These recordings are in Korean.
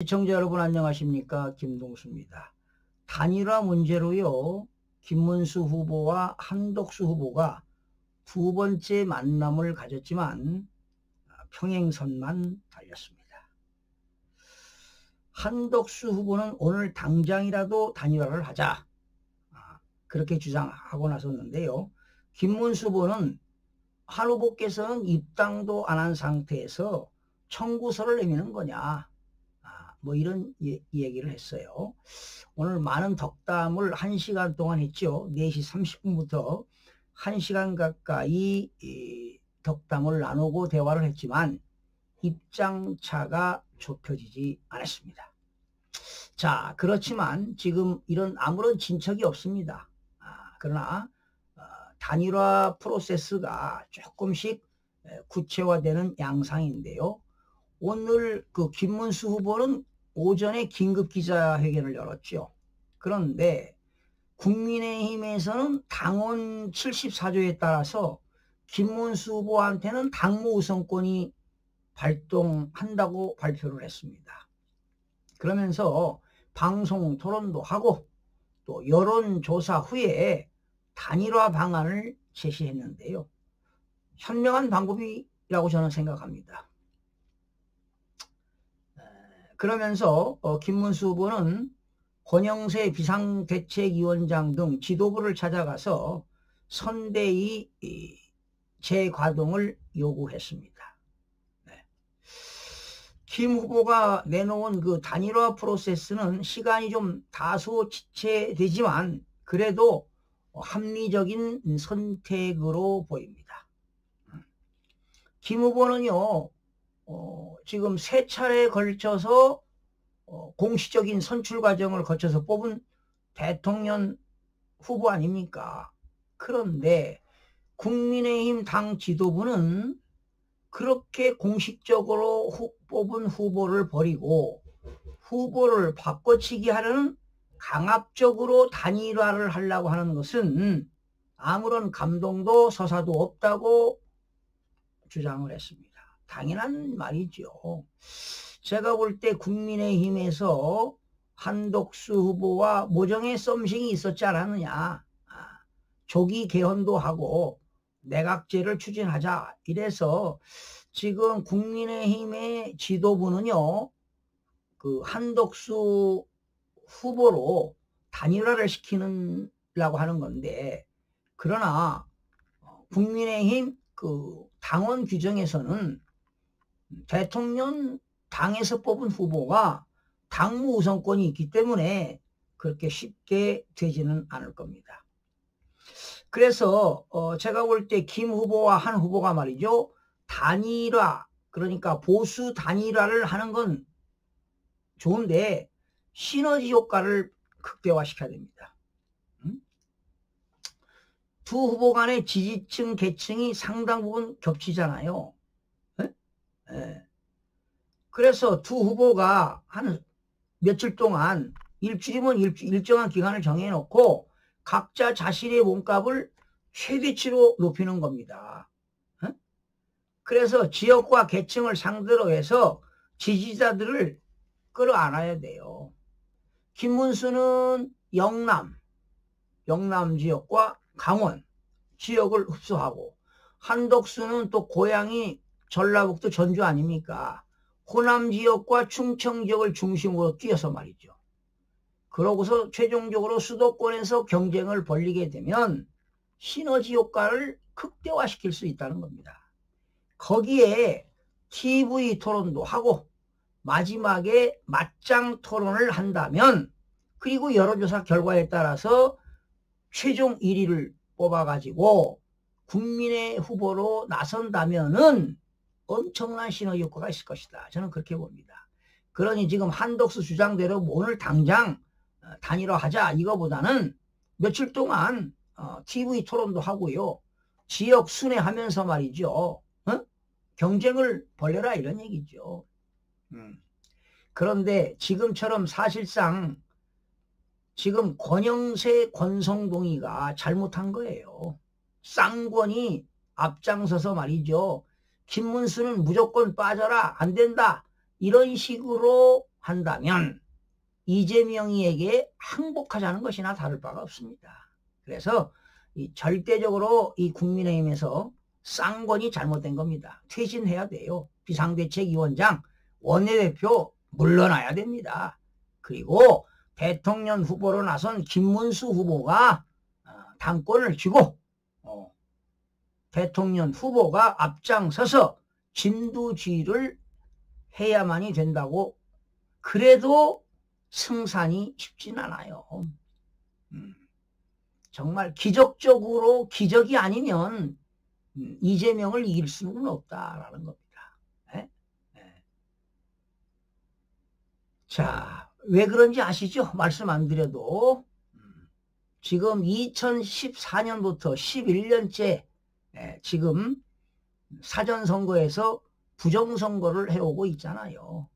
시청자 여러분 안녕하십니까? 김동수입니다. 단일화 문제로요. 김문수 후보와 한덕수 후보가 두 번째 만남을 가졌지만 평행선만 달렸습니다. 한덕수 후보는 오늘 당장이라도 단일화를 하자 그렇게 주장하고 나섰는데요. 김문수 후보는 한 후보께서는 입당도 안 한 상태에서 청구서를 내미는 거냐 뭐 이런 얘기를 했어요. 오늘 많은 덕담을 1시간 동안 했죠. 4시 30분부터 1시간 가까이 덕담을 나누고 대화를 했지만 입장차가 좁혀지지 않았습니다. 자, 그렇지만 지금 이런 아무런 진척이 없습니다. 그러나 단일화 프로세스가 조금씩 구체화되는 양상인데요. 오늘 그 김문수 후보는 오전에 긴급 기자회견을 열었죠. 그런데 국민의힘에서는 당원 74조에 따라서 김문수 후보한테는 당무 우선권이 발동한다고 발표를 했습니다. 그러면서 방송 토론도 하고 또 여론조사 후에 단일화 방안을 제시했는데요. 현명한 방법이라고 저는 생각합니다. 그러면서 김문수 후보는 권영세 비상대책위원장 등 지도부를 찾아가서 선대위 재가동을 요구했습니다. 네. 김 후보가 내놓은 그 단일화 프로세스는 시간이 좀 다소 지체되지만 그래도 합리적인 선택으로 보입니다. 김 후보는요. 지금 3차례에 걸쳐서 공식적인 선출 과정을 거쳐서 뽑은 대통령 후보 아닙니까? 그런데 국민의힘 당 지도부는 그렇게 공식적으로 뽑은 후보를 버리고 후보를 바꿔치기 하려는 강압적으로 단일화를 하려고 하는 것은 아무런 감동도 서사도 없다고 주장을 했습니다. 당연한 말이죠. 제가 볼 때 국민의힘에서 한덕수 후보와 모정의 썸씽이 있었지 않았느냐. 조기 개헌도 하고 내각제를 추진하자. 이래서 지금 국민의힘의 지도부는요. 그 한덕수 후보로 단일화를 시키려고 하는 건데 그러나 국민의힘 그 당원 규정에서는 대통령 당에서 뽑은 후보가 당무 우선권이 있기 때문에 그렇게 쉽게 되지는 않을 겁니다. 그래서 제가 볼 때 김 후보와 한 후보가 말이죠. 단일화 그러니까 보수 단일화를 하는 건 좋은데 시너지 효과를 극대화시켜야 됩니다. 두 후보 간의 지지층 계층이 상당 부분 겹치잖아요. 그래서 두 후보가 한 며칠 동안 일주일이면 일정한 기간을 정해놓고 각자 자신의 몸값을 최대치로 높이는 겁니다. 그래서 지역과 계층을 상대로 해서 지지자들을 끌어안아야 돼요. 김문수는 영남 지역과 강원 지역을 흡수하고 한덕수는 또 고향이 전라북도 전주 아닙니까? 호남 지역과 충청 지역을 중심으로 뛰어서 말이죠. 그러고서 최종적으로 수도권에서 경쟁을 벌이게 되면 시너지 효과를 극대화시킬 수 있다는 겁니다. 거기에 TV 토론도 하고 마지막에 맞짱 토론을 한다면 그리고 여론조사 결과에 따라서 최종 1위를 뽑아가지고 국민의 후보로 나선다면은 엄청난 시너지 효과가 있을 것이다. 저는 그렇게 봅니다. 그러니 지금 한덕수 주장대로 오늘 당장 단일화하자 이거보다는 며칠 동안 TV 토론도 하고요. 지역 순회하면서 말이죠. 경쟁을 벌여라 이런 얘기죠. 그런데 지금처럼 사실상 지금 권영세 권성동이가 잘못한 거예요. 쌍권이 앞장서서 말이죠. 김문수는 무조건 빠져라 안 된다 이런 식으로 한다면 이재명이에게 항복하자는 것이나 다를 바가 없습니다. 그래서 절대적으로 이 국민의힘에서 쌍권이 잘못된 겁니다. 퇴진해야 돼요. 비상대책위원장, 원내대표 물러나야 됩니다. 그리고 대통령 후보로 나선 김문수 후보가 당권을 쥐고 대통령 후보가 앞장서서 진두지휘를 해야만이 된다고. 그래도 승산이 쉽진 않아요. 정말 기적적으로 기적이 아니면 이재명을 이길 수는 없다라는 겁니다. 네? 네. 자, 왜 그런지 아시죠? 말씀 안 드려도 지금 2014년부터 11년째 지금 사전선거에서 부정선거를 해오고 있잖아요.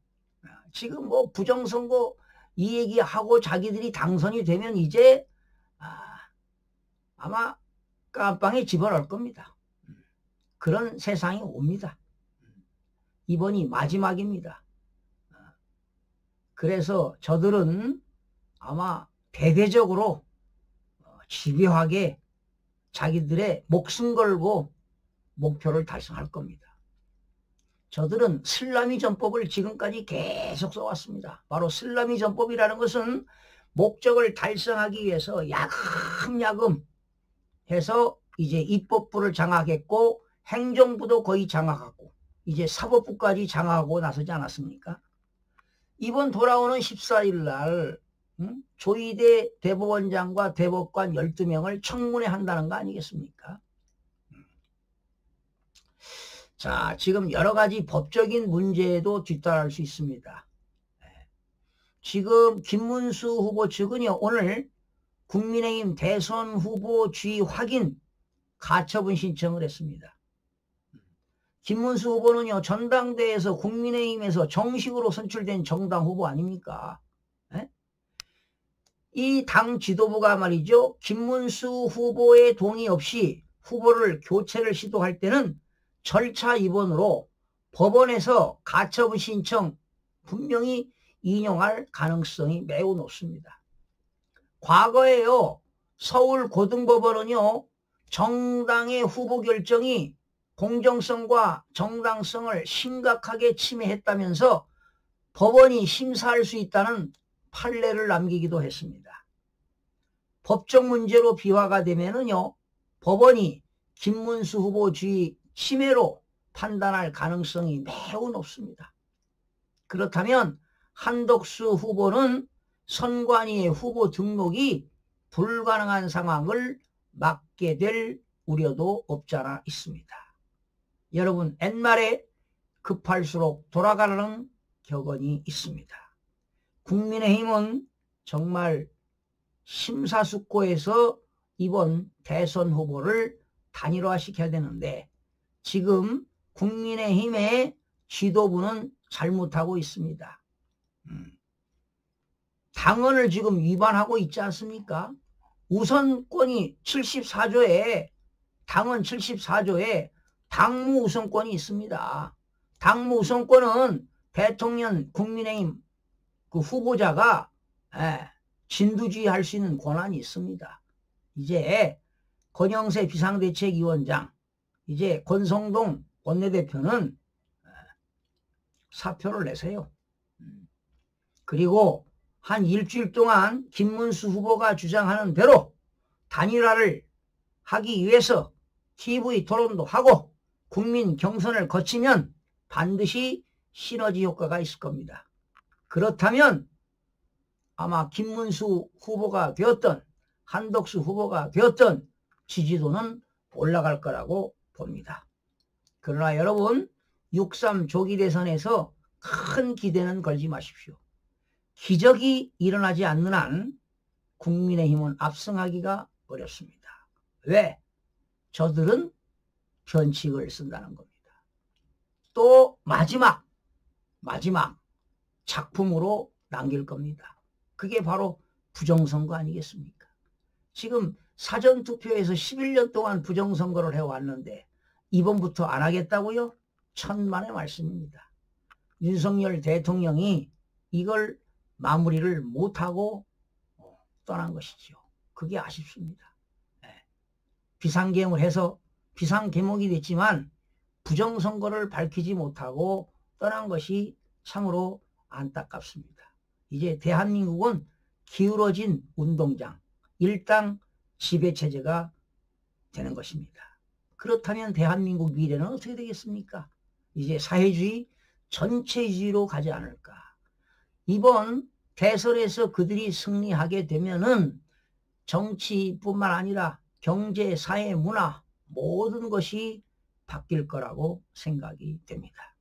지금 뭐 부정선거 이 얘기하고 자기들이 당선이 되면 이제 아마 깜빵에 집어넣을 겁니다. 그런 세상이 옵니다. 이번이 마지막입니다. 그래서 저들은 아마 대대적으로 집요하게 자기들의 목숨 걸고 목표를 달성할 겁니다. 저들은 슬라미 전법을 지금까지 계속 써왔습니다. 바로 슬라미 전법이라는 것은 목적을 달성하기 위해서 야금야금 해서 이제 입법부를 장악했고 행정부도 거의 장악하고 이제 사법부까지 장악하고 나서지 않았습니까? 이번 돌아오는 14일 날 조희대 대법원장과 대법관 12명을 청문회 한다는 거 아니겠습니까? 자, 지금 여러 가지 법적인 문제도 뒤따를 수 있습니다. 지금 김문수 후보 측은요, 오늘 국민의힘 대선 후보 지위 확인 가처분 신청을 했습니다. 김문수 후보는요, 전당대회에서 국민의힘에서 정식으로 선출된 정당 후보 아닙니까? 이 당 지도부가 말이죠, 김문수 후보의 동의 없이 후보를 교체를 시도할 때는 절차 위반으로 법원에서 가처분 신청 분명히 인용할 가능성이 매우 높습니다. 과거에요, 서울고등법원은요, 정당의 후보 결정이 공정성과 정당성을 심각하게 침해했다면서 법원이 심사할 수 있다는 판례를 남기기도 했습니다. 법적 문제로 비화가 되면은요, 법원이 김문수 후보 지위 침해로 판단할 가능성이 매우 높습니다. 그렇다면 한덕수 후보는 선관위의 후보 등록이 불가능한 상황을 맞게 될 우려도 없잖아 있습니다. 여러분, 옛말에 급할수록 돌아가는 격언이 있습니다. 국민의힘은 정말 심사숙고해서 이번 대선 후보를 단일화시켜야 되는데 지금 국민의힘의 지도부는 잘못하고 있습니다. 당헌을 지금 위반하고 있지 않습니까? 우선권이 74조에 당헌 74조에 당무 우선권이 있습니다. 당무 우선권은 대통령 국민의힘 그 후보자가 진두지휘할 수 있는 권한이 있습니다. 이제 권영세 비상대책위원장, 이제 권성동 원내대표는 사표를 내세요. 그리고 한 일주일 동안 김문수 후보가 주장하는 대로 단일화를 하기 위해서 TV 토론도 하고 국민 경선을 거치면 반드시 시너지 효과가 있을 겁니다. 그렇다면 아마 김문수 후보가 되었던 한덕수 후보가 되었던 지지도는 올라갈 거라고 봅니다. 그러나 여러분, 6.3 조기 대선에서 큰 기대는 걸지 마십시오. 기적이 일어나지 않는 한 국민의힘은 압승하기가 어렵습니다. 왜? 저들은 변칙을 쓴다는 겁니다. 또 마지막 작품으로 남길 겁니다. 그게 바로 부정선거 아니겠습니까? 지금 사전투표에서 11년 동안 부정선거를 해왔는데 이번부터 안 하겠다고요? 천만의 말씀입니다. 윤석열 대통령이 이걸 마무리를 못하고 떠난 것이죠. 그게 아쉽습니다. 비상계엄을 해서 비상계목이 됐지만 부정선거를 밝히지 못하고 떠난 것이 참으로 안타깝습니다. 이제 대한민국은 기울어진 운동장, 일당 지배체제가 되는 것입니다. 그렇다면 대한민국 미래는 어떻게 되겠습니까? 이제 사회주의, 전체주의로 가지 않을까. 이번 대선에서 그들이 승리하게 되면은 정치뿐만 아니라 경제, 사회, 문화 모든 것이 바뀔 거라고 생각이 됩니다.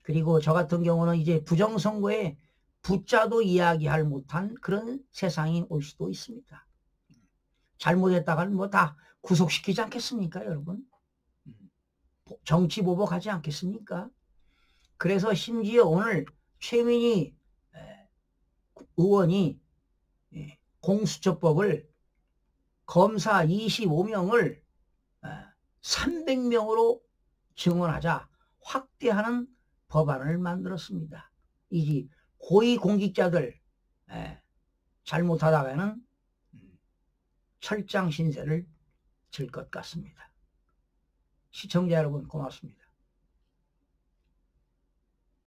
그리고 저 같은 경우는 이제 부정선거에 붙자도 이야기할 못한 그런 세상이 올 수도 있습니다. 잘못했다가는 뭐 다 구속시키지 않겠습니까, 여러분? 정치 보복하지 않겠습니까? 그래서 심지어 오늘 최민희 의원이 공수처법을 검사 25명을 300명으로 증원하자 확대하는 법안을 만들었습니다. 이 고위공직자들 잘못하다가는 철장 신세를 질 것 같습니다. 시청자 여러분 고맙습니다.